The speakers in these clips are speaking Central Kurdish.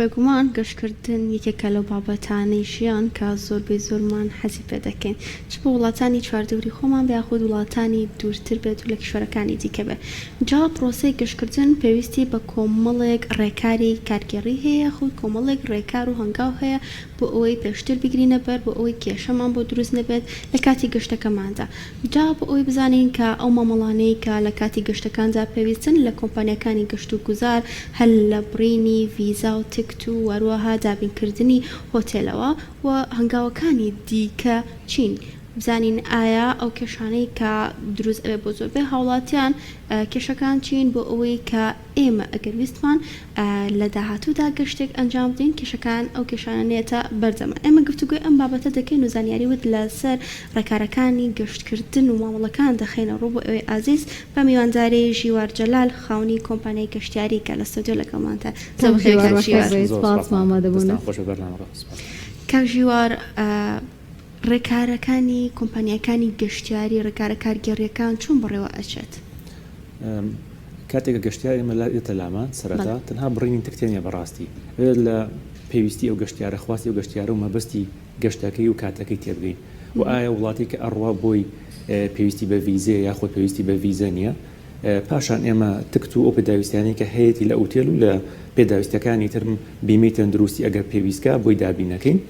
بێگومان گەشتکردن یەکێکە لەو بابەتانەی ژیان کە زۆربەی زۆرمان حەزی پێ دەکەین چ بە وڵاتانی چواردەوری خۆمان بە یاخود وڵاتانی دوورتر بێت و لە کشوەرەکانی دیکە بێت. جا پرۆسەی گەشتکردن پێویستی بە کۆمەڵێک ڕێکاری کارگەڕی هەیە خود کۆمەڵێک ڕێکار و هەنگاو هەیە بۆ ئەوەی پێشتر بگرینە بەر بۆ ئەوەی کێشەمان بۆ دروست نەبێت لە کاتی گەشتەکەماندا. جا بۆ ئەوەی بزانین کە ئەو مامەڵانەی کە لە کاتی گەشتەکاندا پێویستن لە کۆمپانیەکانی گەشت و گوزار هەل لە بڕینی ڤیزا و تکت و وەروەها دابینکردنی هۆتێلەوە و هەنگاوەکانی دیکە چین. بزانین ئایا ئەو کێشانەی کە دروست ئەوێ بۆ زۆربەی هاوڵاتیان کێشەکان چین بۆ ئەوەی کە ئێمە ئەگەر ویستمان لە داهاتوودا گەشتێک ئەنجام بدەین کێشەکان ئەو کێشانێتە بەردەمە. ئێمە گفتوگوی ئەم بابەتە دەکەین و زانیاریوت لەسەر ڕێکارەکانی گەشتکردن و مامەڵەکان دەخینە ڕوو بۆ ئەوەی ئازیز بە میوانداری ژیوار جەلال خاونی کۆمپانیای گەشتیاری کە لە ستۆدیۆ لەگەڵمانتە. کاک ژیوار ڕێکارەکانی کۆمپانیەکانی گەشتیاری ڕێکارە کارگەڕیەکان چۆن بڕێوە ئەچێت؟ کاتێکە گەشتیاری مەلایەتە لامان سەرەتا تەنها بڕینی تکتێنە بەڕاستی لە پێویستی ئەو گەشتیارە خواستی و گەشتیارە و مەبەستی گەشتەکەی و کاتەکەی تێبگەین و ئایا وڵاتی کە ئەڕوا بۆی پێویستی بە ڤیزە یاخود پێویستی بە ڤیزە نییە. پاشان ئێمە تکت و ئەو پێداویستیانی کە هەیەی لە ئوتێل و لە پێداویستەکانی ترم بیمەی تەندروستی ئەگەر پێویستکە بۆی دابینەکەین.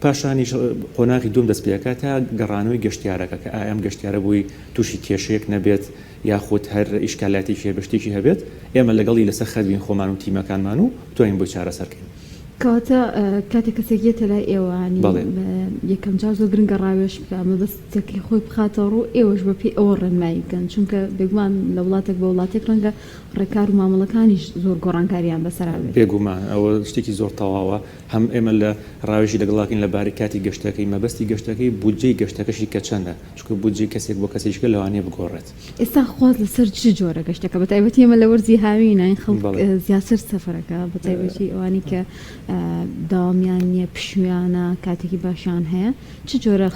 پاشانیش قۆناغی دوم دەست پێەکە تا گەڕانەوەی گەشتیارەکە کە ئەم گەشتیارە بووی تووشی کێشەیەک نەبێت یاخود هەر ئیشکالاتی شێبشتێکی هەبێت ئێمە لەگەڵی لەسەر خەربین خۆمان و تیمەکانمان و توانین بۆ چارەسەرکەین. کەواتە کاتێک کەسێکێتە لای ئێوانی یەکەم جار زۆر گرنگە ڕاوێش مەبەستێکی خۆی بخاتە ڕوو ئێوەش بەپی ئەوە ڕێنمایی بکەن چونکە بێگومان لە وڵاتێک بە وڵاتێک ڕەنگە ڕێکار و مامەڵەکانیش زۆر گۆڕانکاریان بەسەرابێت. بێگومان ئەوە شتێکی زۆر تەواوە هەم ئێمە لە ڕاوێژی لەگەڵاکەین لەبارەی کاتی گەشتەکەی مەبەستی گەشتەکەی بودجەی گەشتەکەشی کە چەندە چونکە بودجەی کەسێک بۆ کەسێکە لەوانەیە بگۆڕێت. ئێستا خواست لەسەر چ جۆرە گەشتەکە بەتایبەتی ئێمە لە وەرزی هاوینە این خەڵک زیاتر سەفەرەکە بەتایبەتی ئەوانی کە داوامیان نییە پشویانە کاتێکی باشیان هەیە چ جۆرە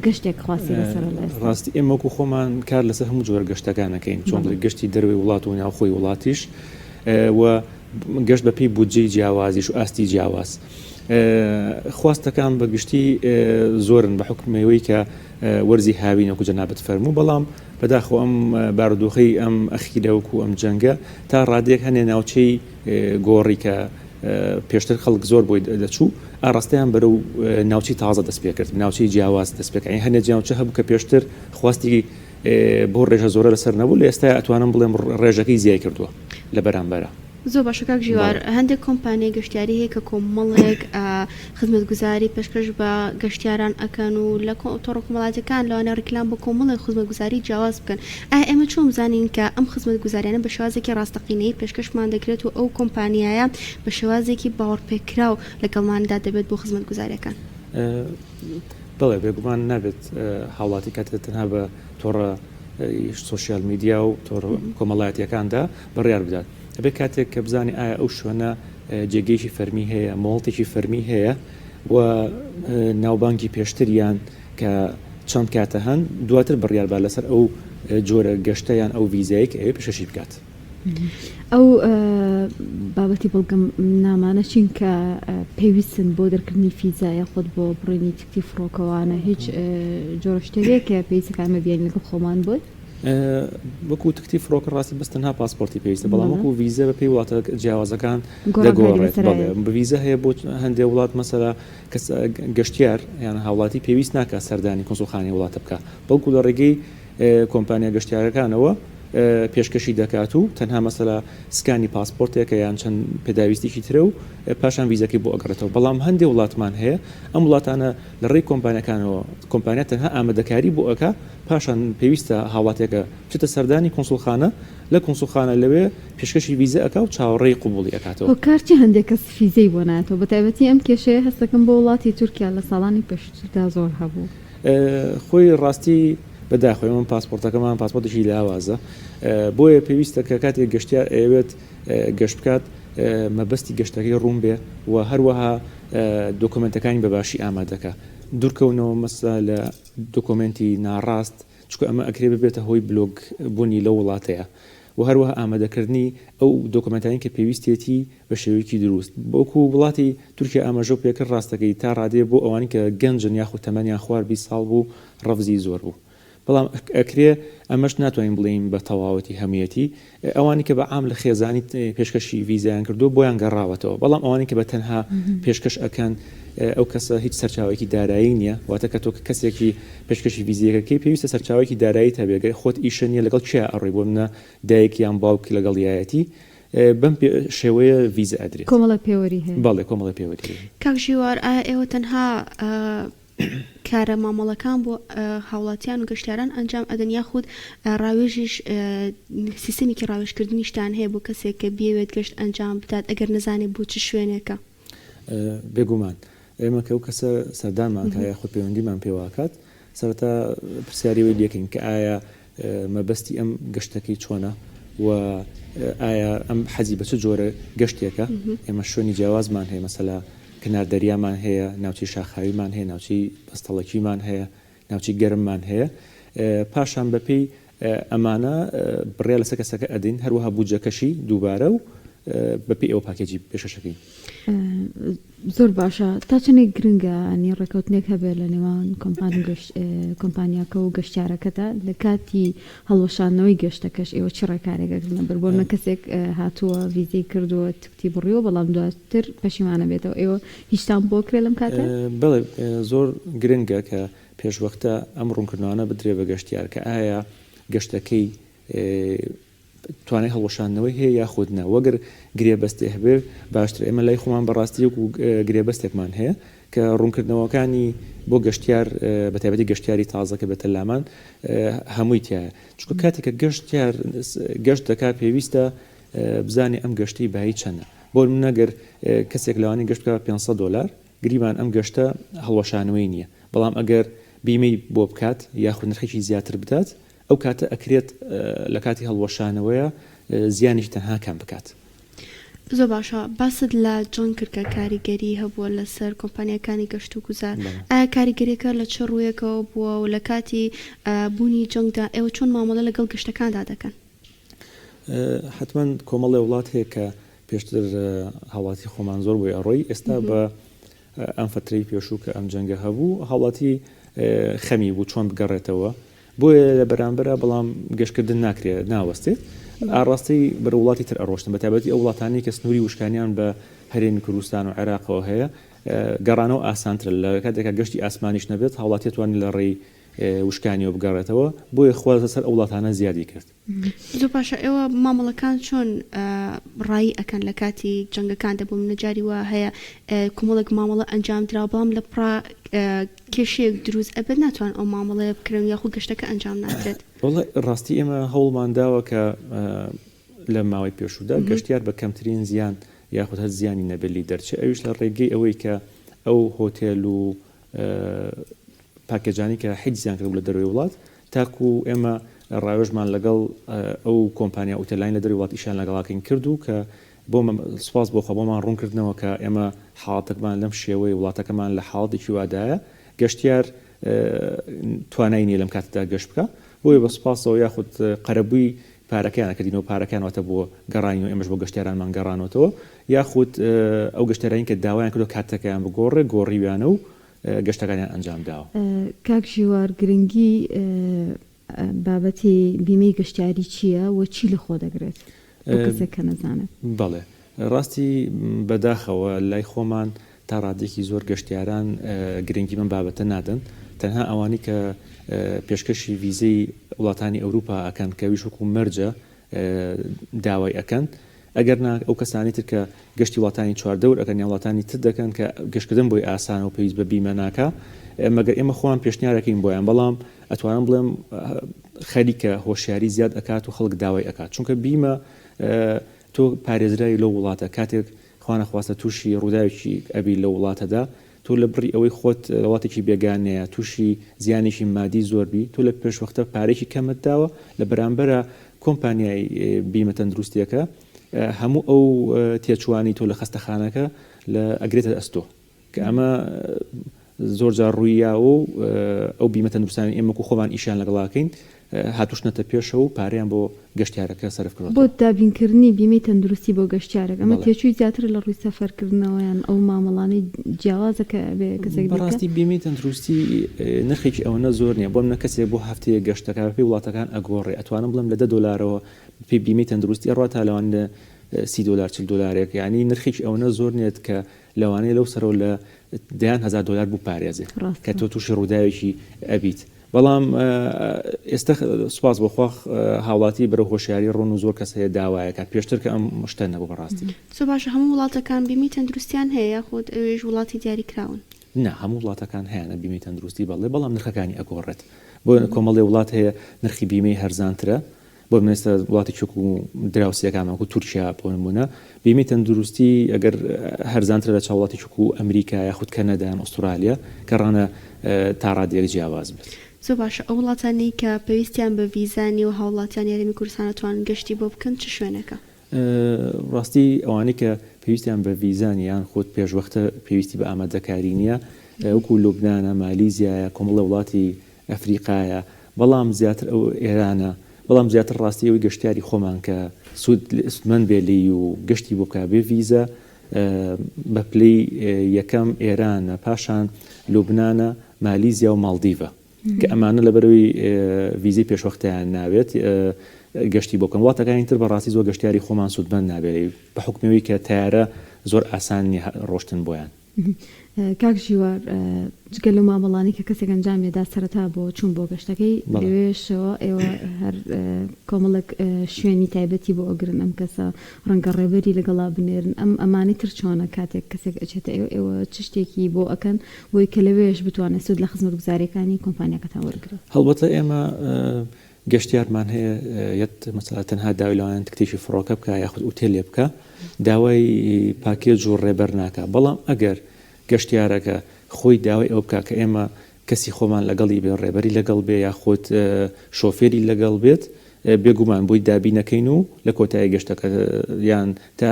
گەشتێک خواستی لەسەر ڕاستی ئێمە وەکو خۆمان کار لەسەر هەموو جۆرە گەشتەکانەکەین چۆن گەشتی دەروی وڵات و ناوخۆی وڵاتیش و گەشت بەپێی بودجەی جیاوازیش و ئاستی جیاواز. خواستەکان بەگشتی زۆرن بە حکمەوەی کە وەرزی هاوینەکو جەنابەت فەرموو بەڵام بەداخۆ ئەم بارودۆخەی ئەم ئەخیرەوەکو ئەم جەنگە تا ڕادێک هەنێ ناوچەی گۆڕی کە پێشتر خەڵک زۆر بۆی دەچوو ئاڕاستیان بەرەو ناوچی تازە دەست پێ کرد ناوچی جیاواز دەست پێکەین هەنێ جیاوچە هەبوو کە پێشتر خواستی بۆ ڕێژە زۆرە لەسەر نەبوو لە ئێستا ئەتوانم بڵێم ڕێژەکەی زیای کردووە لە بەرامبەرە. زۆر باشە کاک ژیوار هەندێک کۆمپانیای گەشتیاری هەیە کە کۆمەڵێک خزمەتگوزاری پێشکەش بە گەشتیاران ئەکەن و لە تۆڕە کۆمەڵاتەکان لەوانە ڕیکلام بە کۆمەڵێک خزمەتگوزاری جیاواز بکەن. ئایا ئێمە چۆن بزانین کە ئەم خزمەتگوزاریانە بە شێوازێکی ڕاستەقینەی پێشکەشمان دەکرێت و ئەو کۆمپانیایە بە شێوازێکی باوەڕپێکراو لەگەڵماندا دەبێت بۆ خزمەتگوزاریەکان؟ بەڵێ بێگومان نابێت هاوڵاتی کاتێت تەنها بە تۆڕە سوۆسیال میدیا و تۆڕە کۆمەڵایەتیەکاندا بڕیار بدات. ئەبێ کاتێک کە بزانانی ئایا ئەو شوێنە جێگەیشی فەرمی هەیە مۆڵتێکی فەرمی هەیە و ناوبانگی پێشتریان کە چەند کاتە هەن دواتر بڕیاربا لەسەر ئەو جۆرە گەشتەیان ئەو ڤیزایەک ئەوێ پێشەشی بکات. ئەو بابەتی بەڵگەم نامانە چین کە پێویستن بۆ دەرکردنی فیزایە خۆت بۆ بڕێنی تکتی فڕۆکەوانە هیچ جۆرە شتێکە پێویستەکانمە بیانی لەگەڵ خۆمان بووت؟ وەکو تکتی فڕۆکە ڕاستی بستنها پاسپۆرتی پێویستە بەڵام وەکو ڤیزە بە پێی وڵاتە جیاوازەکان دەگۆڕێت. ڤیزە هەیە بۆ هەندێک وڵات مەسەلا کەس گەشتیار یان هاوڵاتی پێویست ناکات سەردانی کۆنسوڵخانەی وڵاتە بکە بەڵکو لە ڕێگەی کۆمپانیا گەشتیارەکانەوە پێشکەشی دەکات و تەنها مەسەلا سکانی پاسپۆرتێکە یان چەند پێداویستێکی ترە و پاشان ڤیزەکەی بۆ ئەگەڕێتەوە. بەڵام هەندێک وڵاتمان هەیە ئەم وڵاتانە لە ڕێی کۆمپانیەکانەوە کۆمپانیا تەنها ئامادەکاری بۆ ئەکا پاشان پێویستە هاوڵاتێکە بچێتە سەردانی کۆنسوڵخانە لە کۆنسوڵخانە لەوێ پێشکەشی ڤیزە ئەکا و چاوەڕێی قبوڵی ئەکاتەوە. کارتی هەندێک کەس فیزەی بۆ ناتەوە بەتایبەتی ئەم کێشەیە هەستەکەم بۆ وڵاتی تورکیا لە ساڵانی پێشتردا زۆر هەبوو. خۆی ڕاستی بەداخۆی من پاسپۆرتەکەمان پاسپۆرتێکی لاوازە بۆیە پێویستە کە کاتێک گەشتیار ئەوێت گەشت بکات مەبەستی گەشتەکەی ڕوون بێ و هەروەها دۆکومنتەکانی بەباشی ئامادەکە دوورکەونەوە مەسا لە دۆکومنتی ناڕاست چکە ئەمە ئەکرێ ببێتە هۆی بلۆگ بوونی لە وڵاتەیە و هەروەها ئامادەکردنی ئەو دۆکمنتانی کە پێویستێتی بە شێوەیەکی دروست بۆکو وڵاتی تورکیا ئاماژە پێکرد ڕاستەکەی تا ڕادێ بۆ ئەوانی کە گەنجن یاخود تەمەنیان خوار 20 ساڵ بوو ڕەفزی زۆر بوو بەڵام ئەکرێ ئەمەش ناتوانین بڵین بە تەواوەتی هەموویەتی ئەوانی کە بە عام لە خێزانی پێشکەشی ویزایان کردو بۆیان گەڕاوەتەوە بەڵام ئەوانی کە بە تەنها پێشکەش ئەکەن ئەو کەسە هیچ سەرچاوێکی دارایی نییە واتە کە تۆ کەسێکی پێشکەشی ویزیەکەی پێویستە سەرچاوێکی دارایی هەبێگەی خۆت ئیشە نیە لەگەڵ چیا ئەڕێ بۆ منە دایەکی یان باوکی لەگەڵ یایەتی بەم شێوەیە ویزە ئەدرێت کۆمەڵە پێوەری هەیە بەڵێ کۆمەڵە پێوەری کاک ژیوار ئێوە تەنها کارە مامەڵەکان بۆ هاوڵاتیان و گەشتیاران ئەنجام ئەدەن یاخود ڕاوێژیش سیستەمێکی ڕاوێژکردنیشتان هەیە بۆ کەسێک کە بێوێت گەشت ئەنجام بدات ئەگەر نەزانێت بۆ چ شوێنێکە بێگومان ئێمە کە ئەو کەسە سەردانمان کە خۆ پەیوەندیمان پێواکات سەرەتا پرسیاریەوەی لێکین کە ئایا مەبەستی ئەم گەشتەکەی چۆنە و ئایا ئەم حەزی بە چ جۆرە گەشتێکە ئێمە شوێنی جیاوازمان هەیە مەسەلا کنار دەریامان هەیە ناوچی شاخاویمان هەیە ناوچی بەستەڵەکیمان هەیە ناوچی گەرممان هەیە پاشان بەپێی ئەمانە بڕیا لەسەر کەسەکە ئەدەین هەروەها بودجەکەشی دووبارە و بەپێی ئەو پاکێجی پێشەشەکەی زۆر باشە تا چنێک گرنگە ئەنی ڕێکەوتنێک هەبێت لە نێوان کۆمپانیاکە و گەشتیارەکەتە لە کاتی هەڵوەشانەوەی گەشتەکەش ئێوە چ ڕێکارێکەکردنە بەربۆ کەسێک هاتووە ویزەی کردووە تکتی بڕیەوە بەڵام دواتر پەشیمانە بێتەوە ئێوە هیچتان بۆ کرێ لەم کاتە بڵێ زۆر گرنگە کە پێشوەختە ئەم ڕوونکردنەوەە بدرێ بە گەشتیار کە ئایا گەشتەکەی توانای هەڵوەشانەوەی هەیە یاخودنا وەگەر گرێبەستێ هەبێ باشتر ئێمە لای خۆمان بەڕاستی و گرێبەستێکمان هەیە کە ڕوونکردنەوەکانی بۆ گەشتیار بە تایبەتی گەشتیاری تازەکە بە تەلامان هەمووی تایە چونکە کاتێککە گەشتیار گەشت دەکات پێویستە بزانێ ئەم گەشتی بەهی چەندە بۆ نەگەر کەسێک لەوانی گەشت بکات $500 گریبان ئەم گەشتە هەڵوەشانەوەی نییە بەڵام ئەگەر بیمەی بۆ بکات یاخود نرخێکی زیاتر بدات ئەو کاتە ئەکرێت لە کاتی هەڵوەشانەوەیە زیانیش تەنها کام بکات زۆر باشە باست لە جۆن کردکە کاریگەری هەبووە لەسەر کۆمپانیەکانی گەشت و گوزار ئایا کاریگەریەکە لە چه ڕوویەکەوە بووە و لە کاتی بوونی جۆنگدا ئێوە چۆن مامەڵە لەگەڵ گەشتەکاندا دەکەن حتمما کۆمەڵی وڵات هەیە کە پێشتر هاوڵاتی خۆمان زۆر بۆی ئەڕۆی ئێستا بە ئەم فترەی پێشوو کە ئەم جەنگە هەبوو هاوڵاتی خەمی بوو چۆن بگەڕێتەوە بۆیە لە بەرامبرە بەڵام گەشتکردن ناکرێت ناوەستێت ئاڕاستی بەرە وڵاتی تر ئەڕۆشتن بە تایبەتی ئەو وڵاتانی کە سنووری وشکانیان بە هەرێمی کوردستان و عێراقەوە هەیە گەڕانەوە ئاسانتر لە کاتێکە گەشتی ئاسمانیش نەبێت هاوڵاتی توانانی لە ڕێی وشکانیەوە بگەڕێتەوە بۆیە خوازە سەر ئەو وڵاتانە زیادی کرد زۆر باشە ئێوە مامەڵەکان چۆن ڕایی ئەکەن لە کاتی جەنگەکان دەبوو منەجاری وە هەیە کۆمەڵێک مامەڵە ئەنجام درا بەڵام لە پڕ کێشەیەک دروست ئەبێت ناتوان ئەو مامەڵەیە بکرێن یاخود گەشتەکە ئەنجام ناترێت وڵێ ڕاستی ئێمە هەوڵمانداوە کە لە ماوەی پێشودا گەشتیار بە کەمترین زیان یاخود هەر زیانی نەبێلی دەرچێت ئەویش لە ڕێگەی ئەوەی کە ئەو هۆتێل و پاکێجانی کە حیج زیان کرد لە دەروی وڵات تاکو ئێمە ڕاوێژمان لەگەڵ ئەو کۆمپانیا ئۆتێلاین لە دەروی وڵات ئیشان لەگەڵاکەین کردو کە بۆ سوپاس بۆ خەبۆمان ڕوونکردنەوە کە ئێمە حاڵەتەکمان لەم شێوەی وڵاتەکەمان لە حاڵەتێکی وادایە گەشتیار توانای نیە لەم کاتدا گەشت بکە بۆیە بە سوپاسەوە یاخود قەرەبووی پارەکەیان کردینەوە پارەکانواتە بۆ گەڕانی و ئێمەش بۆ گەشتیارانمان گەڕانەوە یاخود ئەو گەشتیارانی کە داوایان کردو کاتەکەیان بگۆڕێ گۆڕیویانە و گەشتەکانیان ئەنجام داوە کاک ژیوار گرنگی بابەتی بیمەی گەشتیاری چییە و چی لە خۆ دەگرێت کەسێک کە نەزانێت بەڵێ ڕاستی بەداخەوە لای خۆمان تا ڕادێکی زۆر گەشتیاران گرنگی من بابەتە نادەن تەنها ئەوانی کە پێشکەشی ویزەی وڵاتانی ئەوروپا ئەکەن کە ویش وەکو مەرجە داوای ئەکەن ئەگەر ئەو کەسانی تر کە گەشتی وڵاتانی چواردەور ئەگەن یا وڵاتانی تر دەکەن کە گەشتکردن بۆی ئاسان و پێویست بە بیمە ناکە مەگەر ئێمە خۆیان پێشنیارەکەین بۆیان بەڵام ئەتوانم بڵێم خەریکە هۆشیاری زیاد ئەکات و خەڵک داوای ئەکات چونکە بیمە تۆ پارێزرایی لەو وڵاتە کاتێک خوانە خواستە تووشی ڕووداوێکی ئەبی لە وڵاتەدا تۆ لە بڕی ئەوەی خۆت وڵاتێکی بێگانەیە تووشی زیانێکی مادی زۆربی تۆ لە پێشوەختە پارێکی کەمت داوە لە بەرامبەرە کۆمپانیای بیمە تەندروستیەکە هەموو ئەو تێچوانی تۆ لە خەستەخانەکە لە ئەگرێتە ئەستۆ کە ئەمە زۆر جار ڕوویە و ئەو بیمە تەندروستانی ئێمە خۆمان ئیشان لەگەڵاکەین هاتوشنەتە پێشەوە و پاریان بۆ گەشتیارەکە سەرفکردن بۆ دابینکردنی بیمەی تەندروستی بۆ گەشتیارەکە ئەمە تێچووی زیاتر لە ڕووی سەفەرکردنەوەیان ئەو مامەڵانەی جیاوازەکە بێ کەسێک بەڕاستی بیمەی تەندروستی نرخێکی ئەوەنە زۆر نییە بۆ منە کەسێک بۆ هەفتەیە گەشتەکە پێی وڵاتەکان ئەگۆڕێ ئەتوانم بڵم لە $10 پێی بیمەی تەندروستی ئەڕوا تا لەوان لە $30 $40 یعنی نرخێکی ئەوەنە زۆر نێت کە لەوانەیە لەو سەرەوە لە $10,000 بوو پارێزێ کە تۆ تووشی ڕووداوێکی ئەبیت بەڵام ئێستا سوپاس بۆخوا هاوڵاتی بەرە هۆشیاری ڕۆن و زۆر کەس هەیە داوایەکە پێشتر کە ئەم شتە نەبوو بەڕاستی سۆ باشە هەموو وڵاتەکان بیمەی تەندروستیان هەیە خۆت ئەوێژ وڵاتی دیاریکراون نه هەموو وڵاتەکان هەیەە بیمەی تەندروستی بەڵێ بەڵام نرخەکانی ئەگۆڕێت بۆ کۆمەڵی وڵات هەیە نرخی بیمەی هەرزانترە بۆ منێستا وڵاتی چوک و دراوسەکانمان و تورکیا بۆ نمونە بیمەی تەندروستی ئەگەر هەرزانترە لە چاوڵاتی چوک و ئەمریکا یاخود کەنەدا ئوسترالیا کە ڕانە تا ڕادێک جیاواز بێت زۆ باشە ئەو وڵاتانی کە پێویستیان بە ڤیزانی و هاوڵاتیان یاریمی کوردستان توان گەشتی بۆ بکەن چ شوێنەکە ڕاستی ئەوانەی کە پێویستیان بە ڤیزانیان خۆت پێشوەختە پێویستی بە ئامادەکاری نییە وەکو لوبنانە مالیزیایە کۆمەڵە وڵاتی ئەفریقایە بەڵام زیاتر ئەو ئێرانە بەڵام زیاتر ڕاستی ئەوی گەشتیاری خۆمان کە سودمەند بێلی و گەشتی بۆ بکە بێ ڤیزە بە پلەی یەکەم ئێرانە پاشان لوبنانە مالیزیا و ماڵدیڤە کە ئەمانە لەبەرەوەی ڤیزەی پێشوەختیان ناوێت گەشتی بۆ بکەن وڵاتەکانی تر بەڕاستی زۆر گەشتیاری خۆمان سودمەند نابێت بە حکمەوەی کە تیارە زۆر ئاسانی ڕۆشتن بۆیان کاک ژیوار جگە لە مامەڵانی کە کەسێک ئەنجامێدا سەرەتا بۆ چوون بۆ گەشتەکەی لەوێشەوە ئێوە هەر کۆمەڵک شوێنی تایبەتی بۆ ئەگرن ئەم کەسە ڕەنگە ڕێبەری لەگەڵا بنێرن ئەم ئەمانی تر چۆنە کاتێک کەسێک ئەچێتە ئێوە چ شتێکی بۆ ئەکەن بۆی کە لەوێش بتوانێت سود لە خزمەت گوزاریەکانی کۆمپانیاکەتان وەرگرێت هەڵبەتە ئێمە گەشتیارمان هەیە یەت مەسەلا تەنها داوای لەوان تکتێکی فڕۆکە بکە یاخود ئوتێلێ بکە داوای پاکێج و ڕێبەر ناکە بەڵام ئەگەر گەشتیارەکە خۆی داوای ئەو بکە کە ئێمە کەسی خۆمان لەگەڵی بێ ڕێبەری لەگەڵ بێ یاخود شۆفێری لەگەڵ بێت بێگومان بۆی دابی نەکەین و لە کۆتایی گەشتەکە یان تا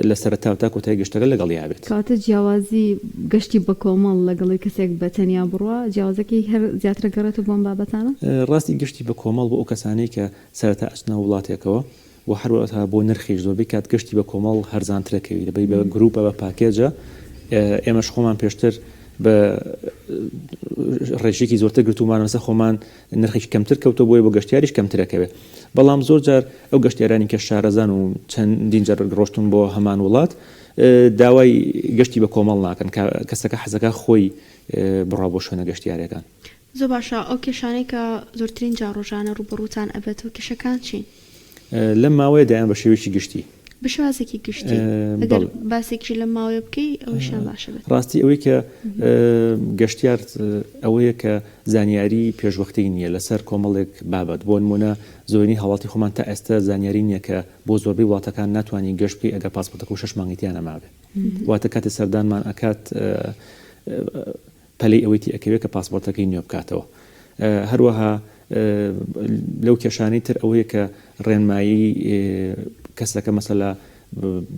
لە سەرەتا تا کۆتایی گەشتەکە لەگەڵ یابێت کاتە جیاوازی گەشتی بە کۆمەڵ لەگەڵی کەسێک بە تەنیا بڕوە جیاوازەکەی هەر زیاترە گەڕێت و بۆم بابەتانە ڕاستی گەشتی بە کۆمەڵ بۆ ئەو کەسانەی کە سەرەتا ئەچنە وڵاتێکەوە و هەروەها بۆ نرخیش زۆربەی کات گەشتی بە کۆمەڵ هەرزانترەکەوی لەبەی بە گروپە بە پاکێجە ئێمەش خۆمان پێشتر بە ڕێژێکی زۆرتر گرتومانەسە خۆمان نرخێکی کەمتر کەوتە بۆی بۆ گەشتیاریش کەمترەکەوێت بەڵام زۆر جار ئەو گەشتیارانی کە شارەزان و چەندین جار ڕۆشتون بۆ هەمان وڵات داوای گەشتی بە کۆمەڵ ناکەن کەسەکە حەزەکە خۆی بڕا بۆ شوێنە گەشتیارەکان زۆر باشە ئەو کێشانەی کە زۆرترین جاڕۆژانە ڕوبەڕووتان ئەبێتەوە کێشەکان چین لەم ماوەیە دایان بە شێوەیەکی گشتی بشوازێکی گشتی ئەگەر باسێکی لە ماوەیە بکەی ئەوشان باشە بێت ڕاستی ئەوەی کە گەشتیار ئەوەیە کە زانیاری پێشوەختی نییە لەسەر کۆمەڵێک بابەت بۆ نمونە زۆرینی هەواڵاتی خۆمان تا ئێستا زانیاری نییە کە بۆ زۆربەی وڵاتەکان ناتوانین گەشت بکەی ئەگەر پاسپۆرتەکە و 6 مانگیتیان نەمابێت واتە کاتی سەردانمان ئەکات پەلەی ئەوەیتی ئەکەوێت کە پاسپۆرتەکەی نوێ بکاتەوە هەروەها لەو کێشانەی تر ئەوەیە کە ڕێنمایی کەسەکە مەسەلا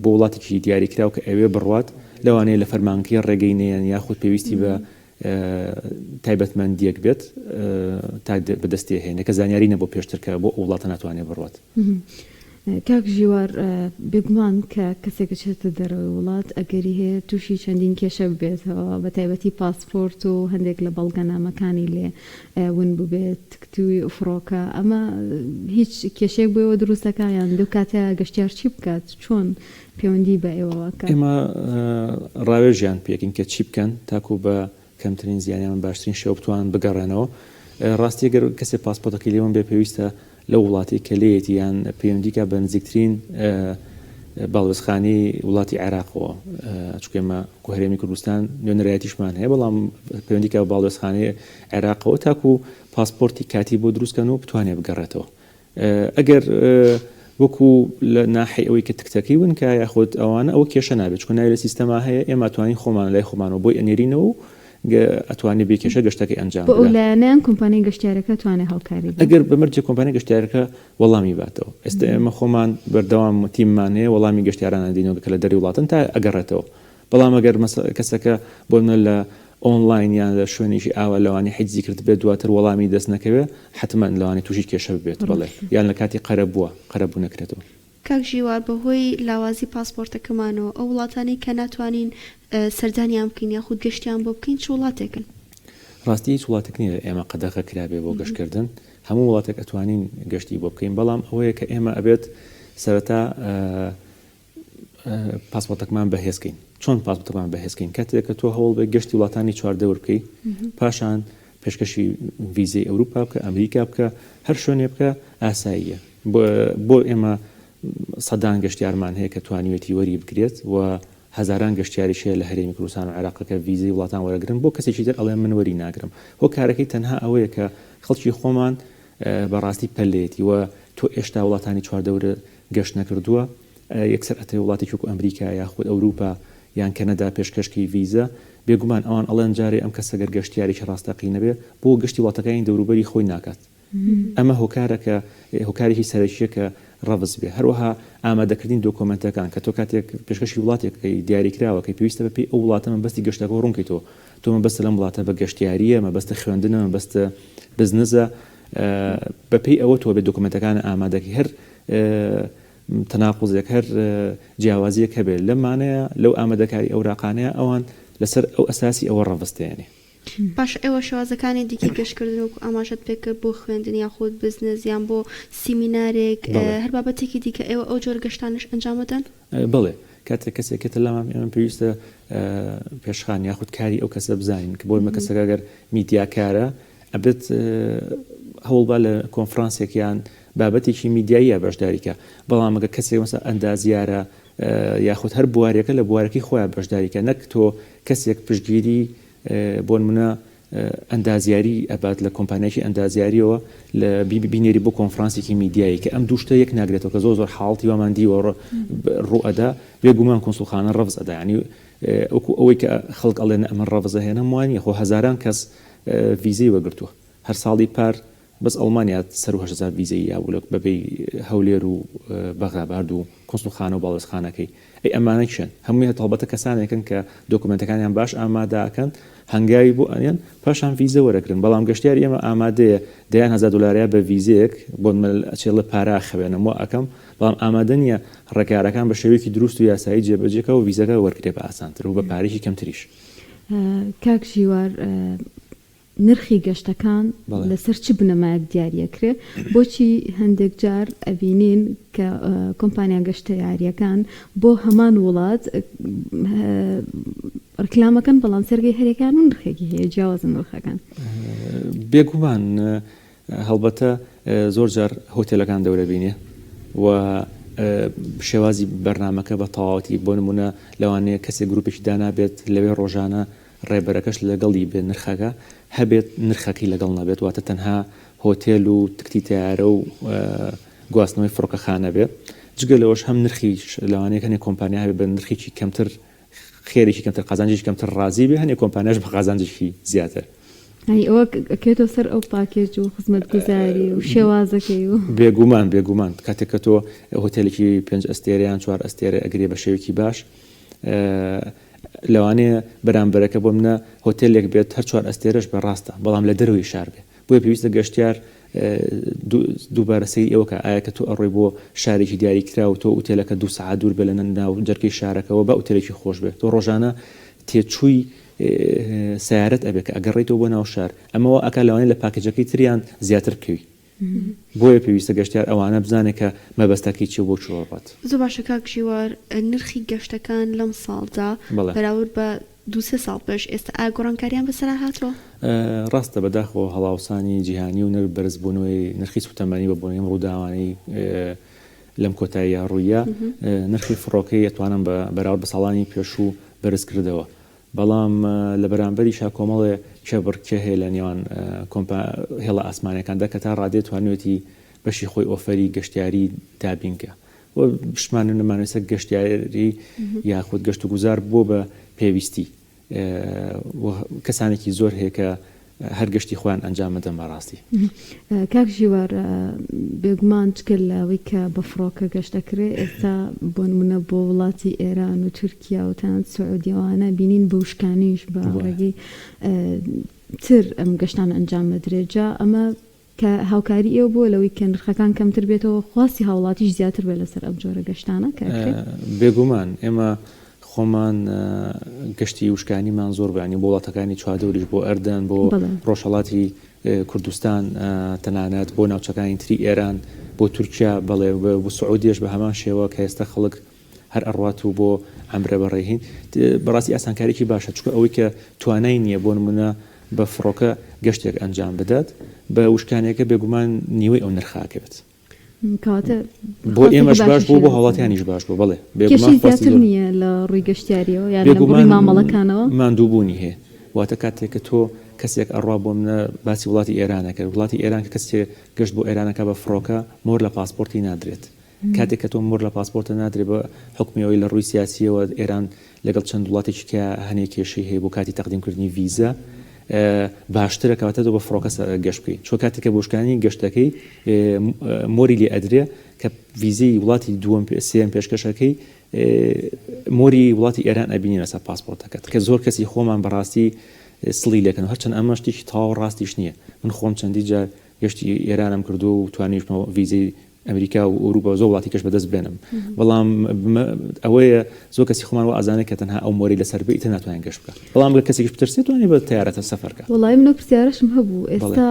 بۆ وڵاتێکی دیاریکراو کە ئەوێ بڕوات لەوانەیە لە فەرمانگی ڕێگەینیان یاخود پێویستی بە تایبەتمەندیەک بێت تا بەدەستی هێنە کە زانیاری نەبوو پێشتر کە بۆ وڵاتە ناتوانێت بڕوات کاک ژیوار بێگومان کە کەسێک چێتە دەرەوەی وڵات ئەگەری هەیە تووشی چەندین کێشە بێتەوە بە تایبەتی پاسپۆرت و هەندێک لە بەڵگەنامەکانی لێ ون ببێت تکتوی فڕۆکە ئەمە هیچ کێشێک بۆەوە دروستەکە یان دوو کاتە گەشتیار چی بکات چۆن پەیوەندی بە ئێوەکە ئێمە ڕاوێژیان پێکین کە چی بکەن تاکو بە کەمترین زیانیان باشترین شێوە بتوان بگەڕێنەوە ڕاستی گەر کەسێک پاسپۆرتەکەی لێوان بێ پێویستە لە وڵاتی کە لێتی یان پەیوەندیکە بە نزیکترین باڵوێزخانی وڵاتی عێراقەوە چکێمە هەرێمی کوردستان نوێنەرایەتیشمان هەیە بەڵام پەیوەندیکە بە باڵوێزخانەی عێراقەوە تاکو پاسپۆرتی کاتی بۆ دروستکەن و بتوانێت بگەڕێتەوە ئەگەر وەکو لە ناحی ئەوەی کە تکتەکەی ون کە یاخود ئەوانە ئەو کێشە نابێت چکە ناوی لە سیستەما هەیە ئێمە توانین خۆمان لای خۆمانەوە بۆی ئەنێرینەوە ئەتوانێت بێکێشە گەشتەکەی ئەنجام بۆ لایەنیان کۆمپانیای گەشتیارەکە توانێت هەڵکاری ئەگەر بەمەرجێ کۆمپانیای گەشتیارەکە وەڵامی باتەوە ئێستا ئێمە خۆمان بەردەوام تیممان هەیە وەڵامی گەشتیاران دێنەوە کە لە دەری وڵاتن تا ئەگەڕێتەوە بەڵام ئەگەر کەسەکە بۆ لە ئۆنلاین یان لە شوێنیشی ئاوا لەوانی حیجزی کرد بێت دواتر وەڵامی دەست نەکەوێت حتمما لەوانی تووشی کێشە بێت بڵێ یان لە کاتی قەرەبوو نەکرێتەوە. کاک ژیوار بەهۆی لاوازی پاسپۆرتەکەمانەوە ئەو وڵاتانی کە ناتوانین سەردانیان بکەین یاخود گەشتیان بۆ بکەین چ وڵاتێکن؟ ڕاستی هیچ وڵاتێک نییە ئێمە قەدەغە کرابێ بۆ گەشتکردن هەموو وڵاتێک ئەتوانین گەشتی بۆ بکەین بەڵام ئەوەیە کە ئێمە ئەبێت سەرەتا پاسپۆرتەکەمان بەهێزکەین. چۆن پاسپۆرتەکەمان بەهێزکەین؟ کاتێک کە تۆ هەوڵ بێ گەشتی وڵاتانی چواردە بکەی پاشان پێشکەشی ڤیزەی ئەوروپا بکە ئەمریکا بکە هەر شوێنێ بکە ئاساییە بۆ ئێمە سەدان گەشتیارمان هەیە کە توانیوێتی وەری بگرێت و هەزاران گەشتیاریشەیە لە هەرێمی کوردستان و عێراقەکە ڤیزەی وڵاتان وەرەگرن بۆ کەسێکی تر ئەڵێ من وەری ناگرم. هۆکارەکەی تەنها ئەوەیە کە خەڵکی خۆمان بەڕاستی پەلێتی و تۆ ئێشتا وڵاتانی چواردەورە گەشت نەکردووە یەکسەر ئەتەوێ وڵاتی وەکو ئەمریکا یاخود ئەوروپا یان کەنەدا پێشکەشکی ڤیزە بێگومان ئەوان ئەڵێن جارێ ئەم کەسە گەر گەشتیارێکی ڕاستەقی نەبێ بۆ گەشتی وڵاتەکانی دەوروبەری خۆی ناکات. ئەمە هۆکارێکی سەرەکیە کە ڕەڤز بێ. هەروەها ئامادەکردین دۆکۆمنتەکان کە تۆ کاتێک پێشکەشی وڵاتێکی دیاریکراوە کە پێویستە بە پێی ئەو وڵاتە مەبەستی گەشتەکە ڕوونکەیتەوە تۆ مەبەستە لەم وڵاتە بە گەشتیاریە مەبەستە خوێندنە مەبەستە بزنسە بەپێی ئەوە تۆ بێت دۆکۆمنتەکان ئامادەکەی هەر تەناقوزێک هەر جیاوازیەک هەبێت لەمانەیە لەو ئامادەکاری ئەوراقانەیە ئەوان لەسەر ئەو ئەساسی ئەوە ڕەڤستێنێ. باش ئێوە شێوازەکانی دیکە گەشتکردن و ئاماژەت پێکرد بۆ خوێندن یاخود بزنس یان بۆ سیمینارێک هەر بابەتێکی دیکە ئێوە ئەو جۆر گەشتانش ئەنجامەدەن؟ بڵێ کاتێک کەسێکێتە لەمام ئێمە پێویستە پێشخان یاخود کاری ئەو کەسە بزانین کە بۆ ئێمە کەسەکە گەر میدیاکارە ئەبێت هەوڵبا لە کۆنفرانسێکیان بابەتێکی میدیاییە بەشداریکە بەڵام ئەگە کەسێک مەسە ئەندازیارە یاخود هەر بوارەکە لە بوارەکەی خۆیان بەشداریکە نەک تۆ کەسێک پشتگیری بۆ نمونە ئەندازیاری ئەبات لە کۆمپانیایکی ئەندازیاریەوە لە بینێری بۆ کۆنفرانسێکی میدیایی کە ئەم دووشتە یەک ناگرێتەوە کە زۆر حاڵتی واماندیوە ڕوئەدا بێگومان کۆنسوڵخانە ڕەڤز ئەدا ینی وەکو ئەوەی کە خەڵک ئەڵێن ئەمە ڕەڤزە هێنم وانە خۆ هەزاران کەس ڤیزەی وەگرتووە هەر ساڵی پار بەس ئەڵمانیا 100,000 ڤیزەی یابوو بەبێ هەولێر و بەغداد و کۆنسوڵخانە و باڵێزخانەکەی ئەی ئەمانەکیشن هەمووی هەتەڵبەتە کەسانێکن کە دۆکومنتەکانیان باش ئامادەکەن هەنگاوی بۆ ئەنیان پاشان ڤیزە وەرەگرن بەڵام گەشتیاری ئێمە ئامادەیە $10,000 بە ڤیزەیەک بۆ ئەچێڵە پارا خەوێنەوە ئەەکەم بەڵام ئامادە نیە ڕێکارەکان بە شێوەیەکی دروست و یاسایی جێبەجێکە و ڤیزەکە وەرگێ بە ئاسانتر و بە پارێکی کەمتریش. کاک ژیوار نرخی گەشتەکان لەسەر چ بنەمایەک دیاریەکرێ بۆچی هەندێک جار ئەبینین کە کۆمپانیا گەشتە یاریەکان بۆ هەمان وڵات ڕکلامەکەن بەڵام سەرگەی هەرێکان و نرخێکی هەیە جیاوازن نرخەکان بێگومان هەڵبەتە زۆر جار هۆتێلەکان دەورە بینێ و شێوازی بەرنامەکە بە تەواوەتی بۆ نمونە لەوانەیە کەسێک گروپێکی دانابێت لەوێ ڕۆژانە ڕێبەرەکەش لەگەڵی بێت نرخەکە هەبێت نرخەکەی لەگەڵ نابێت واتە تەنها هۆتێل و تکتی تیارە و گواستنەوەی فڕۆکەخانە بێت جگە لەوەش هەم نرخی لەوانەیە هەنێک کۆمپانیا هەبێت بە نرخێکی کەمتر خێرێکی کەمتر قازانجێکی کەمتر ڕازی بێ هەنێک کۆمپانیاش بە قازانجێکی زیاتر ئەوە ئەکێتەوە سەر ئەو پاکێج و خزمەتگوزاری و شێوازەکەی و بێگومان کاتێک کە تۆ هۆتێلێکی 5 ئەستێرەیان 4 ئەستێرە ئەگرێ بە شێوێکی باش لەوانەیە بەرامبەرەکە بۆ منە هۆتێلێک بێت هەر 4 ئەستێرەش بە ڕاستە بەڵام لە دەروی شار بێ بۆیە پێویستە گەشتیار دووبارە سەیری ئەوە کە ئایا کە تۆ ئەڕۆی بۆ شارێکی دیاریکرا و تۆ ئوتێلەکە 2 سەعات دوور بێ لە ناو جەرگەی شارەکەەوە بە ئوتێلێکی خۆش بێت تۆ ڕۆژانە تێچووی سیارەت ئەبێت کە ئەگەڕێیتەوە بۆ ناو شار ئەمەوە ئەکە لەوانەیە لە پاکێجەکەی تریان زیاتر بکەوی بۆیە پێویستە گەشتیار ئەوانە بزانێت کە مەبەستەکەی چی بۆ چۆڕات زۆر باشە کاک ژیوار نرخی گەشتەکان لەم ساڵدا بەراورد بە 2-3 ساڵ پێش ئێستا ئاگۆڕانکاریان بەسەر هاتەوە ڕاستە بەداخەوە هەڵاوسانی جیهانی و نرخ بەرزبوونەوەی نرخی سوتەمەنی بە بۆنیم ڕووداوانەی لەم کۆتاییە ڕوویە نرخی فڕۆکەی ئەتوانن بەراورد بە ساڵانی پێشوو بەرز کردەوە بەڵام لە بەرامبەری شاکۆمەڵێ چەبڕکێ هەیە لە نێوان هێڵە ئاسمانەکاندا کە تا ڕادێ توانێتی بەشی خۆی ئۆفەری گەشتیاری دابینکە و پشتمانە نەمانوێسە گەشتیاری یاخود گەشت و گوزار بۆ بە پێویستی کەسانێکی زۆر هەیە کە هەرگەشتی خۆیان ئەنجام بدەن بەڕاستی. کاک ژیوار بێگومان چکە لاوەی کە بە فڕۆکە گەشت دەکرێت ئێستا بۆ نمونە بۆ وڵاتی ئێران و تورکیا و تەنانەت سعودیەوانە بینین بە وشکانیش بە ڕێگەی تر ئەم گەشتان ئەنجام بدرێجا ئەمە کە هاوکاری ئێوە بۆ لەوەی کە نرخەکان کەمتر بێتەوە خواستی هاوڵاتیش زیاتر بێت لەسەر ئەم جۆرە گەشتانە بێگومان ئێمە خۆمان گەشتی وشکانیمان زۆر بەینی بۆ وڵاتەکانی چواردەوریش بۆ ئەردەن بۆ ڕۆژهەڵاتی کوردستان تەنانەت بۆ ناوچەکانی تری ئێران بۆ تورکیا بەڵێ بۆ سعودیش بە هەمان شێوە کە ئێستا خەڵک هەر ئەڕات و بۆ ئەمرە بەڕێهین بەڕاستی ئاسانکارێکی باشە چکە ئەوەی کە توانای نییە بۆ نمونە بە فڕۆکە گەشتێک ئەنجام بدات بە وشکانێکە بێگومان نیوەی ئەو نرخاکە بێت بۆ ئێمەش باش بوو بۆ هەوڵاتیانیش باش بوو بڵێ زیاتر نییە لە ڕووی گەشتیاریەوە یان لە مامەڵەکانەوە ماندووبوونی هەیە واتە کاتێک کە تۆ کەسێک ئەڕوا بۆ منە باسی وڵاتی ئێرانەکە وڵاتی ئێران کە کەسێک گەشت بۆ ئێرانەکە بە فڕۆکە مۆر لە پاسپۆرتی نادرێت کاتێک کە تۆ مۆر لە پاسپۆرتە نادرێت بە حکمیەوەی لە ڕووی سیاسیەوە ئێران لەگەڵ چەند وڵاتێکی کە هەنێک کێشەی هەیە بۆ کاتی تەقدیمکردنی ویزە باشترە کەواتە تۆ بە فڕۆکە گەشت بکەیت چۆ کاتێککە بۆشکانی گەشتەکەی مۆری لێ ئەدرێ کە ویزەی وڵاتی دووەم سێم پێشکەشەکەی مۆری وڵاتی ئێران ئەبینی لەسەر پاسپۆرتەکەت کە زۆر کەسی خۆمان بەڕاستی سڵی لەکەن هەرچەند ئەمە شتێکی تاو ڕاستیش نییە من خۆم چەندی جار گەشتی ئێرانم کردو و توانیشمەوە ویزەی ئەمریکا و ئەوروپا زۆر وڵاتی کەش بەدەست بێنم بەڵام ئەوەیە زۆر کەسی خۆمان و ئازانێت کە تەنها ئەو مۆری لەسەر بێت ناتوانین گەشت بکە بەڵام گە کەسێکیش بترسێت توانێت بە تیارەتە سەفەرکە وڵای منە پرسیارەشم هەبوو ئێستا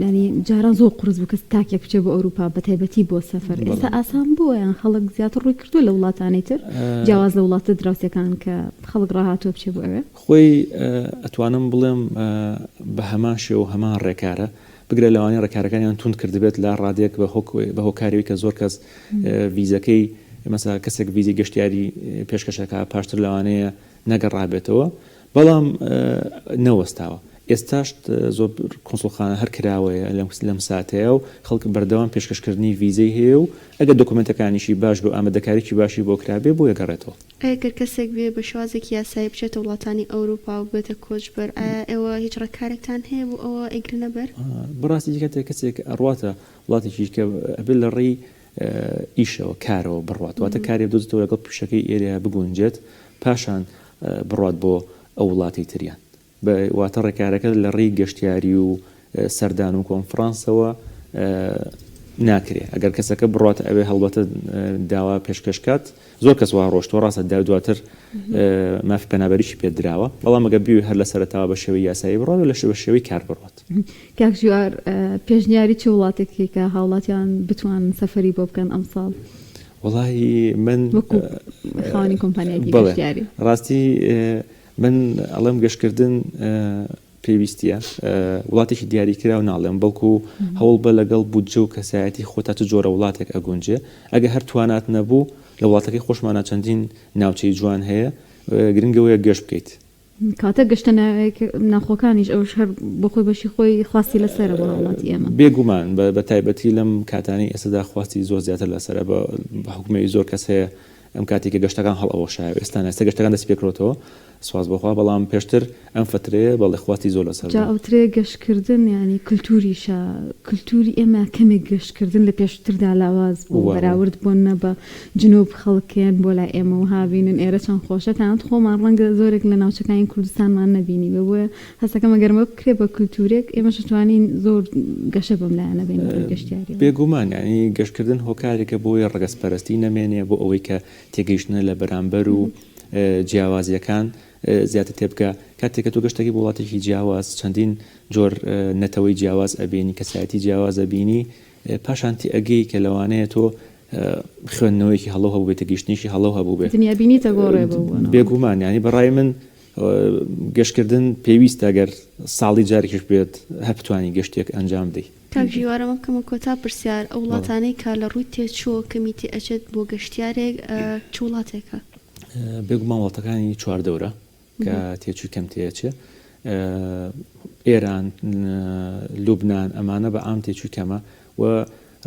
ینی جاران زۆر قورس بوو کەس تاکێک بچێت بۆ ئەوروپا بە تایبەتی بۆ سەفەر ئێستا ئاسان بووە یان خەڵک زیاتر ڕووی کردووە لە وڵاتانی تر جیاواز لە وڵاتە دراوسەکان کە خەڵک ڕاهاتوە بچێت بۆ ئەوێ خۆی ئەتوانم بڵێم بە هەمان شێوە هەمان ڕێکارە بگرە لەوانی ڕێکارەکانیان تونند کردبێت لە ڕادێک بە هۆکاریەوەی کە زۆر کەس ویزەکەی مەسا کەسێک ویزی گەشتیاری پێشکەشەکە پاشتر لەوانەیە نەگەڕابێتەوە بەڵام نەوەستاوە ئێستاش زۆر کۆنسڵخانە هەر کراوەیە لەم ساتەیە و خەڵک بەردەوام پێشکەشکردنی ویزەی هەیە و ئەگە دۆکومنتەکانیشی باش بۆ ئامادەکاریی باشی بۆ کرابێ بۆ یەگەڕێتەوە ئەگەر کەسێک بێ بە شوازێکی یاسایی بچێتە وڵاتانی ئەوروپا و بێتە کۆچبەر ئێوە هیچ ڕێکارێکتان هەیە بۆ ئەوە ئەگرنە بەر بەڕاستی کاتێک کەسێک ئەڕواتە وڵاتێکی کە ئەبێت لە ڕێی ئیشەوە کارەوە بڕات واتە کارێ دۆزێتەوە لەگەڵ پیشەکەی ئێریا بگونجێت پاشان بڕات بۆ ئەو وڵاتی تریان واتە ڕێکارەکە لە ڕێی گەشتیاری و سەردان و کۆنفرانسەوە ناکرێت ئەگەر کەسەکە بڕاتە ئەوێ هەڵبەتە داوا پێشکەشکات زۆر کەس وا ڕۆشتەوە ڕاستە دواتر مافی پەنابەریشی پێ درراوە بەڵام ئەگە بی هەر لە سەرەتاوە بە شێوەی یاسایی بڕات لە شێوەی کار بڕات کاک ژیوار پێشنیاری چه وڵاتێکی کە هاوڵاتیان بتوان سەفەری بۆ بکەن ئەمساڵ وەڵاهی من خاوەنی کۆمپانیایەکی گەشتیاری ڕاستی من ئەڵێم گەشتکردن پێویستیە وڵاتێکی دیاریکرا و ناڵێم بەڵکو هەوڵ بە لەگەڵ بودجە و کەسایەتی خۆتا چ جۆرە وڵاتێک ئەگونجێ ئەگە هەر توانات نەبوو لە وڵاتەکەی خۆشمانە چەندین ناوچەی جوان هەیە گرنگەوەیە گەشت بکەیت کاتە گەشتە ناخۆکانیش ئەوش هەر بۆ خۆی بەشی خۆی خواستی لەسەرە بۆ وڵاتی ئێمە بێگومان بە تایبەتی لەم کاتانی ئێستادا خواستی زۆر زیاتر لەسەرە بە حکومەی زۆر کەس هەیە ئەم کاتێککە گەشتەکان هەڵەوەشایە ئێستا ئێستا گەشتەکان دەست پێکرۆتەوە سواز بخوا بەڵام پێشتر ئەم فترەیە بەڵێ خواستی زۆر لەسەر ئەوترێ گەشتکردن ینی کللتوریشە کللتوری ئێمە کەمێک گەشتکردن لە پێشتردا لاواز بوو بەراورد بۆنە بە جنوب خەڵکێن بۆ لای ئێمە و هاوینن ئێرە چەند خۆشەکانت خۆمان ڕەنگە زۆرێک لە ناوچەکانی کوردستانمان نەبینی بۆیە هەستەکەمە گەرمە بکرێ بە کللتورێک ئێمە شتوانین زۆر گەشە بەم لایەنە بین گەشتیاری بێگومان ینی گەشتکردن هۆکارێکە بۆی ڕگەسپەرستی نەمێنێ بۆ ئەوەی کە تێگەیشتنە لە بەرامبەر و جیاوازیەکان زیاتر تێبکە کاتێک کە تۆ گەشتێکی وڵاتێکی جیاواز چەندین جۆر نەتەوەی جیاواز ئەبینی کەسایەتی جیاواز ئەبینی پاشانتی ئەگەی کە لەوانەیە تۆ خوێندنەوەیکی هەڵەو هەبوو بێتە گەشتنیشی هەڵەو هەبوو بێت دنیابینیتە گۆڕێ بێگومان ینی بەڕای من گەشتکردن پێویستە ئەگەر ساڵی جارێکیش بێت هەر بتوانی گەشتێک ئەنجام بدەیت کاک ژیوارەمە بکەمە کۆتا پرسیار ئەو وڵاتانەی کە لە ڕووی تێچووە کەمیتی ئەچێت بۆ گەشتیارێک چ وڵاتێکە بێگومان وڵاتەکانی چواردەورە کە تێچووی کەم تێچێ ئێران لوبنان ئەمانە بە ئام تێچووی کەمە و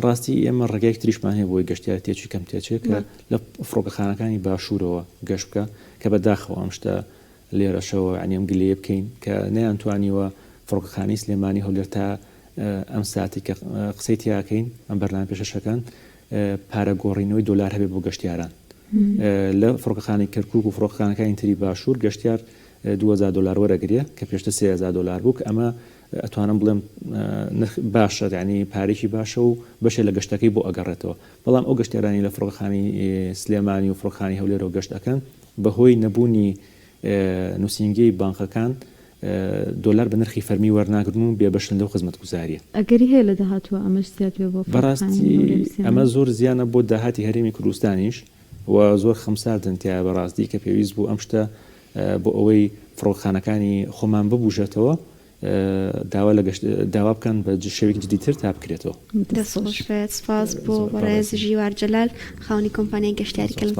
ڕاستی ئێمە ڕێگایك تریشمان هەیە بۆی گەشتیار تێچووی کەم تێچێت کە لە فڕۆکەخانەکانی باشوورەوە گەشت بکە کە بەداخەوە ئەم شتە لێرەشەوە عنیم گلێ بکەین کە نەیانتوانیوە فڕۆکەخانەی سلێمانی هەولێر تا ئەم ساتی کە قسەی تیاکەین ئەم بەرنامە پێشەشەکان پارە گۆڕینەوەی دۆلار هەبێت بۆ گەشتیاران لە فڕۆکەخانەی کەرکووک و فڕۆکەخانەکانی تری باشوور گەشتیار 2000 دلار وەرەگرێ کە پێشتر 3000 دلار بوو کە ئەمە ئەتوانم بڵێم باشە یعنی پارێکی باشە و بەشێ لە گەشتەکەی بۆ ئەگەڕێتەوە بەڵام ئەو گەشتیارانی لە فڕۆکەخانی سلێمانی و فڕۆکەخانی هەولێرەوە گەشت دەکەن بەهۆی نەبوونی نووسینگەی بانکەکان دۆلار بە نرخی فەرمی وەرناگرن و بێبەشن لەو خزمەتگوزاریە ئەگەری هەیە لە داهاتوە ئەمەش زیاد بێ بۆ بەڕاستی ئەمە زۆر زیانە بۆ داهاتی هەرێمی کوردستانیش و زۆر خەمساردن تیا بەڕاستی کە پێویست بوو ئەم شتە بۆ ئەوەی فڕۆکەخانەکانی خۆمان ببوژێتەوە داوا بکەن بە شێوەیەکی جدیتر تا بکرێتەوە. دەستخۆش بێت سپاس بۆ بەڕێز ژیوار جەلال خاوەنی کۆمپانیای گەشتیاری کەلم